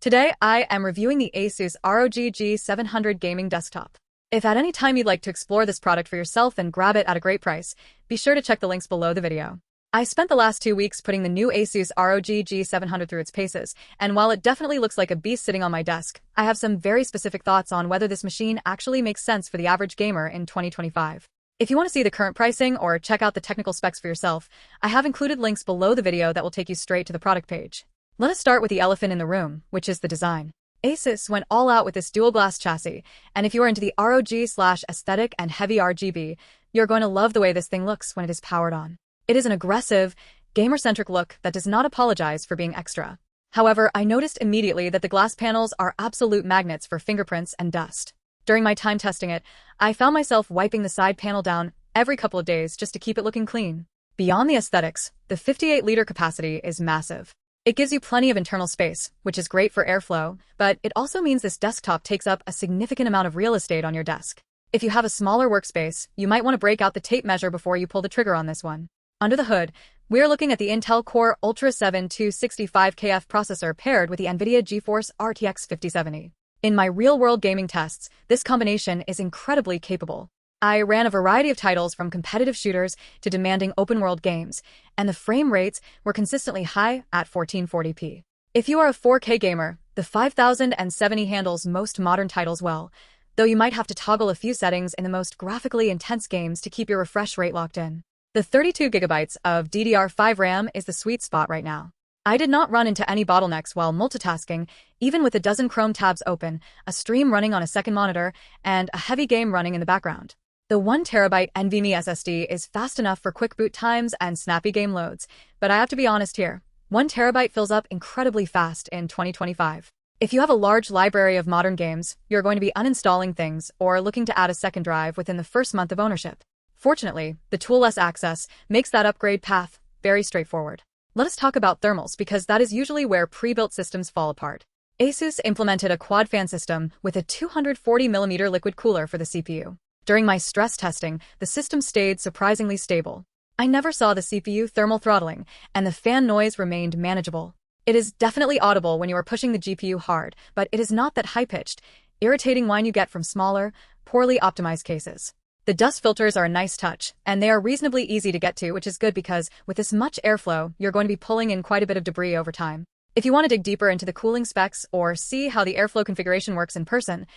Today, I am reviewing the ASUS ROG G700 gaming desktop. If at any time you'd like to explore this product for yourself and grab it at a great price, be sure to check the links below the video. I spent the last 2 weeks putting the new ASUS ROG G700 through its paces, and while it definitely looks like a beast sitting on my desk, I have some very specific thoughts on whether this machine actually makes sense for the average gamer in 2025. If you want to see the current pricing or check out the technical specs for yourself, I have included links below the video that will take you straight to the product page. Let us start with the elephant in the room, which is the design. ASUS went all out with this dual-glass chassis, and if you are into the ROG/aesthetic and heavy RGB, you're going to love the way this thing looks when it is powered on. It is an aggressive, gamer-centric look that does not apologize for being extra. However, I noticed immediately that the glass panels are absolute magnets for fingerprints and dust. During my time testing it, I found myself wiping the side panel down every couple of days just to keep it looking clean. Beyond the aesthetics, the 58-liter capacity is massive. It gives you plenty of internal space, which is great for airflow, but it also means this desktop takes up a significant amount of real estate on your desk. If you have a smaller workspace, you might want to break out the tape measure before you pull the trigger on this one. Under the hood, we're looking at the Intel Core Ultra 7 265KF processor paired with the NVIDIA GeForce RTX 5070. In my real-world gaming tests, this combination is incredibly capable. I ran a variety of titles from competitive shooters to demanding open-world games, and the frame rates were consistently high at 1440p. If you are a 4K gamer, the 5070 handles most modern titles well, though you might have to toggle a few settings in the most graphically intense games to keep your refresh rate locked in. The 32GB of DDR5 RAM is the sweet spot right now. I did not run into any bottlenecks while multitasking, even with a dozen Chrome tabs open, a stream running on a second monitor, and a heavy game running in the background. The 1TB NVMe SSD is fast enough for quick boot times and snappy game loads, but I have to be honest here, 1TB fills up incredibly fast in 2025. If you have a large library of modern games, you're going to be uninstalling things or looking to add a second drive within the first month of ownership. Fortunately, the toolless access makes that upgrade path very straightforward. Let us talk about thermals because that is usually where pre-built systems fall apart. ASUS implemented a quad fan system with a 240mm liquid cooler for the CPU. During my stress testing, the system stayed surprisingly stable. I never saw the CPU thermal throttling, and the fan noise remained manageable. It is definitely audible when you are pushing the GPU hard, but it is not that high-pitched, irritating whine you get from smaller, poorly optimized cases. The dust filters are a nice touch, and they are reasonably easy to get to, which is good because with this much airflow, you're going to be pulling in quite a bit of debris over time. If you want to dig deeper into the cooling specs or see how the airflow configuration works in person,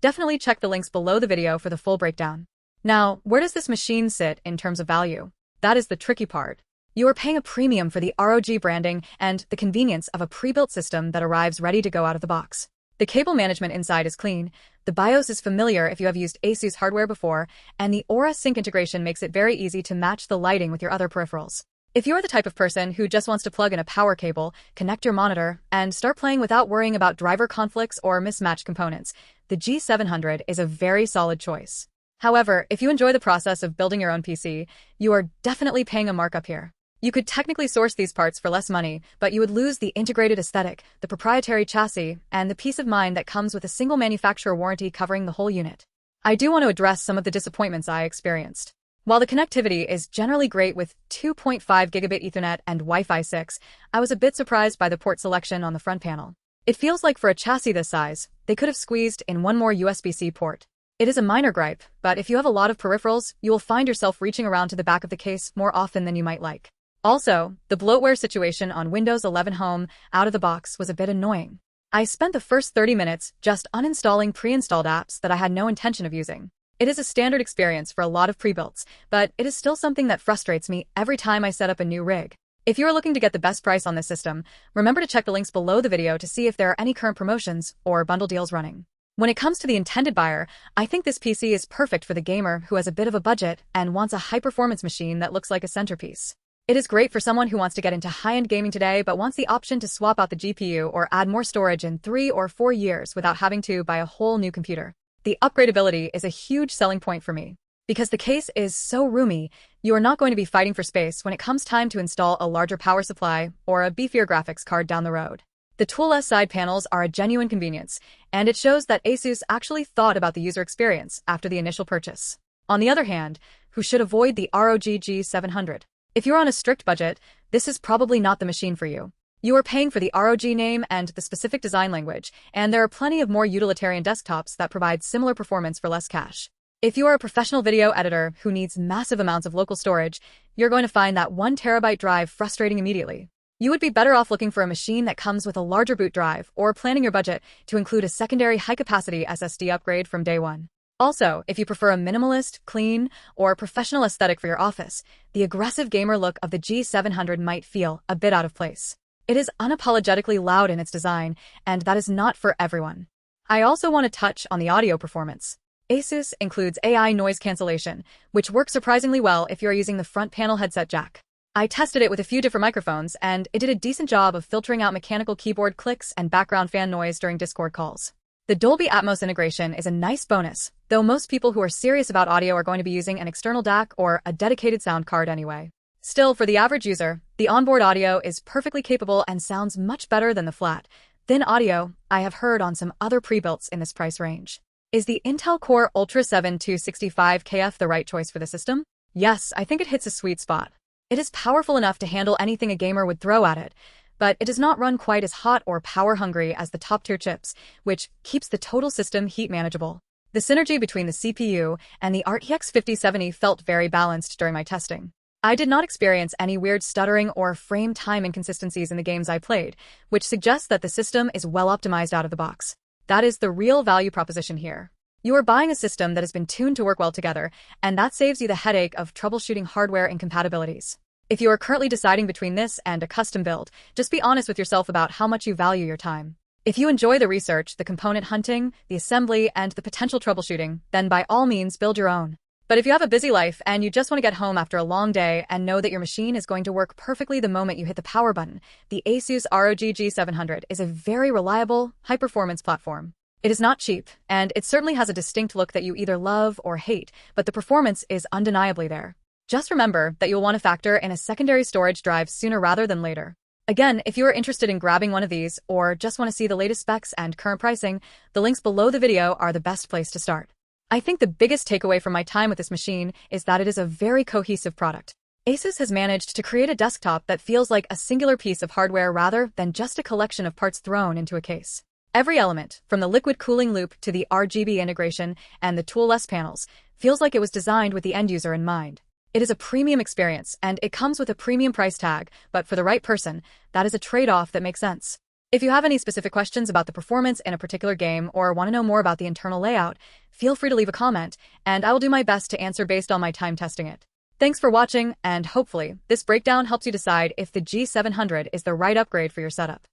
definitely check the links below the video for the full breakdown. Now, where does this machine sit in terms of value? That is the tricky part. You are paying a premium for the ROG branding and the convenience of a pre-built system that arrives ready to go out of the box. The cable management inside is clean, the BIOS is familiar if you have used ASUS hardware before, and the Aura Sync integration makes it very easy to match the lighting with your other peripherals. If you're the type of person who just wants to plug in a power cable, connect your monitor, and start playing without worrying about driver conflicts or mismatched components, the G700 is a very solid choice. However, if you enjoy the process of building your own PC, you are definitely paying a markup here. You could technically source these parts for less money, but you would lose the integrated aesthetic, the proprietary chassis, and the peace of mind that comes with a single manufacturer warranty covering the whole unit. I do want to address some of the disappointments I experienced. While the connectivity is generally great with 2.5GB Ethernet and Wi-Fi 6, I was a bit surprised by the port selection on the front panel. It feels like for a chassis this size, they could have squeezed in one more USB-C port. It is a minor gripe, but if you have a lot of peripherals, you will find yourself reaching around to the back of the case more often than you might like. Also, the bloatware situation on Windows 11 Home out of the box was a bit annoying. I spent the first 30 minutes just uninstalling pre-installed apps that I had no intention of using. It is a standard experience for a lot of pre-builts, but it is still something that frustrates me every time I set up a new rig. If you are looking to get the best price on this system, remember to check the links below the video to see if there are any current promotions or bundle deals running. When it comes to the intended buyer, I think this PC is perfect for the gamer who has a bit of a budget and wants a high-performance machine that looks like a centerpiece. It is great for someone who wants to get into high-end gaming today but wants the option to swap out the GPU or add more storage in 3 or 4 years without having to buy a whole new computer. The upgradability is a huge selling point for me. Because the case is so roomy, you are not going to be fighting for space when it comes time to install a larger power supply or a beefier graphics card down the road. The toolless side panels are a genuine convenience, and it shows that ASUS actually thought about the user experience after the initial purchase. On the other hand, who should avoid the ROG G700? If you're on a strict budget, this is probably not the machine for you. You are paying for the ROG name and the specific design language, and there are plenty of more utilitarian desktops that provide similar performance for less cash. If you are a professional video editor who needs massive amounts of local storage, you're going to find that 1 terabyte drive frustrating immediately. You would be better off looking for a machine that comes with a larger boot drive or planning your budget to include a secondary high-capacity SSD upgrade from day one. Also, if you prefer a minimalist, clean, or professional aesthetic for your office, the aggressive gamer look of the G700 might feel a bit out of place. It is unapologetically loud in its design, and that is not for everyone. I also want to touch on the audio performance. ASUS includes AI noise cancellation, which works surprisingly well if you're using the front panel headset jack. I tested it with a few different microphones, and it did a decent job of filtering out mechanical keyboard clicks and background fan noise during Discord calls. The Dolby Atmos integration is a nice bonus, though most people who are serious about audio are going to be using an external DAC or a dedicated sound card anyway. Still, for the average user, the onboard audio is perfectly capable and sounds much better than the flat, thin audio I have heard on some other pre-builts in this price range. Is the Intel Core Ultra 7 265KF the right choice for the system? Yes, I think it hits a sweet spot. It is powerful enough to handle anything a gamer would throw at it, but it does not run quite as hot or power-hungry as the top-tier chips, which keeps the total system heat manageable. The synergy between the CPU and the RTX 5070 felt very balanced during my testing. I did not experience any weird stuttering or frame time inconsistencies in the games I played, which suggests that the system is well optimized out of the box. That is the real value proposition here. You are buying a system that has been tuned to work well together, and that saves you the headache of troubleshooting hardware incompatibilities. If you are currently deciding between this and a custom build, just be honest with yourself about how much you value your time. If you enjoy the research, the component hunting, the assembly, and the potential troubleshooting, then by all means build your own. But if you have a busy life and you just want to get home after a long day and know that your machine is going to work perfectly the moment you hit the power button, the ASUS ROG G700 is a very reliable, high-performance platform. It is not cheap, and it certainly has a distinct look that you either love or hate, but the performance is undeniably there. Just remember that you'll want to factor in a secondary storage drive sooner rather than later. Again, if you are interested in grabbing one of these or just want to see the latest specs and current pricing, the links below the video are the best place to start. I think the biggest takeaway from my time with this machine is that it is a very cohesive product. ASUS has managed to create a desktop that feels like a singular piece of hardware rather than just a collection of parts thrown into a case. Every element, from the liquid cooling loop to the RGB integration and the toolless panels, feels like it was designed with the end user in mind. It is a premium experience, and it comes with a premium price tag, but for the right person, that is a trade-off that makes sense. If you have any specific questions about the performance in a particular game or want to know more about the internal layout, feel free to leave a comment, and I will do my best to answer based on my time testing it. Thanks for watching, and hopefully, this breakdown helps you decide if the G700 is the right upgrade for your setup.